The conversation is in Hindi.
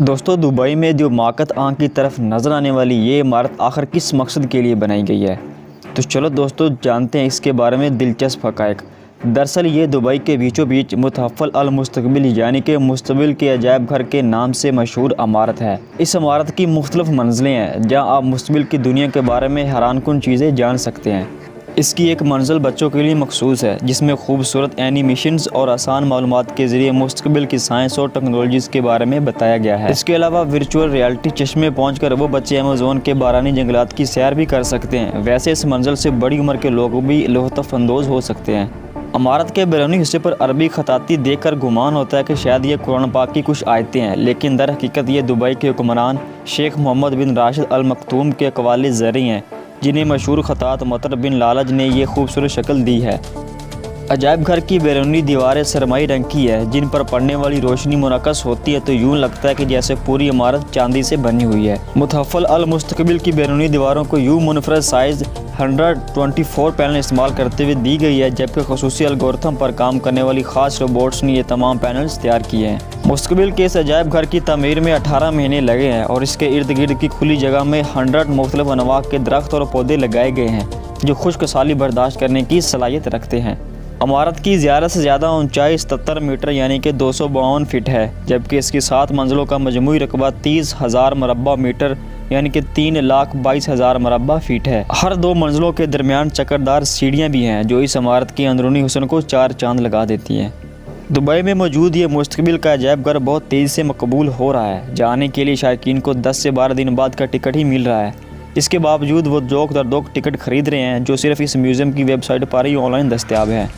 दोस्तों, दुबई में जो माकत आंख की तरफ नज़र आने वाली ये इमारत आखिर किस मकसद के लिए बनाई गई है, तो चलो दोस्तों जानते हैं इसके बारे में दिलचस्प हक़ाइक़। दरअसल ये दुबई के बीचों बीच मुतहफ़्फ़ल अल मुस्तक़बिल यानी कि मुस्तक़बिल के अजायब घर के नाम से मशहूर इमारत है। इस इमारत की मुख्तलिफ़ मंजिलें हैं जहाँ आप मुस्तक़बिल की दुनिया के बारे में हैरानकुन चीज़ें जान सकते हैं। इसकी एक मंजिल बच्चों के लिए मखसूस है जिसमें खूबसूरत एनिमेशंस और आसान मालूमात के ज़रिए मुस्तक़बिल की साइंस और टेक्नोलॉजीज़ के बारे में बताया गया है। इसके अलावा वर्चुअल रियलिटी चश्मे पहुंचकर वो बच्चे अमेज़न के बारानी जंगलात की सैर भी कर सकते हैं। वैसे इस मंजिल से बड़ी उम्र के लोग भी लुत्फ़ अंदोज़ हो सकते हैं। इमारत के बैरूनी हिस्से पर अरबी खताती देखकर गुमान होता है कि शायद ये कुरान पाक की कुछ आयतें हैं, लेकिन दर हकीकत ये दुबई के हुक्मरान शेख मोहम्मद बिन राशिद अल मकतूम के अक़वाले ज़री हैं, जिन्हें मशहूर खतात मतर बिन लालज ने यह खूबसूरत शक्ल दी है। अजायब घर की बैरूनी दीवारें सरमाई रंग की है जिन पर पड़ने वाली रोशनी मुनक्कस होती है तो यूँ लगता है कि जैसे पूरी इमारत चांदी से बनी हुई है। मुतहफ़्फ़ल अल मुस्तक़बिल की बैरूनी दीवारों को यूँ मुनफरद साइज़ 124 पैनल इस्तेमाल करते हुए दी गई है, जबकि ख़ुसूसी एल्गोरिथम पर काम करने वाली ख़ास रोबोट्स ने ये तमाम पैनल्स तैयार किए हैं। मुस्तक़बिल के इस अजायब घर की तमीर में 18 महीने लगे हैं और इसके इर्द गिर्द की खुली जगह में 100 मुख्तलिफ अनवा के दरख्त और पौधे लगाए गए हैं जो खुश्क साली बर्दाश्त करने की सलाहियत रखते हैं। इमारत की ज़्यादा से ज़्यादा ऊंचाई 77 मीटर यानी कि 252 फीट है, जबकि इसकी 7 मंजिलों का मजमूई रकबा 30,000 मरबा मीटर यानी कि 3,22,000 मरबा फीट है। हर 2 मंजिलों के दरमियान चक्करदार सीढ़ियाँ भी हैं जो इस इमारत की अंदरूनी हुस्न को 4 चांद लगा देती हैं। दुबई में मौजूद ये मुस्तक़बिल का अजायब घर बहुत तेज़ी से मकबूल हो रहा है। जाने के लिए शायकीन को 10 से 12 दिन बाद का टिकट ही मिल रहा है। इसके बावजूद वो जोक दर जोक टिकट खरीद रहे हैं जो सिर्फ इस म्यूज़ियम की वेबसाइट पर ही ऑनलाइन दस्तयाब है।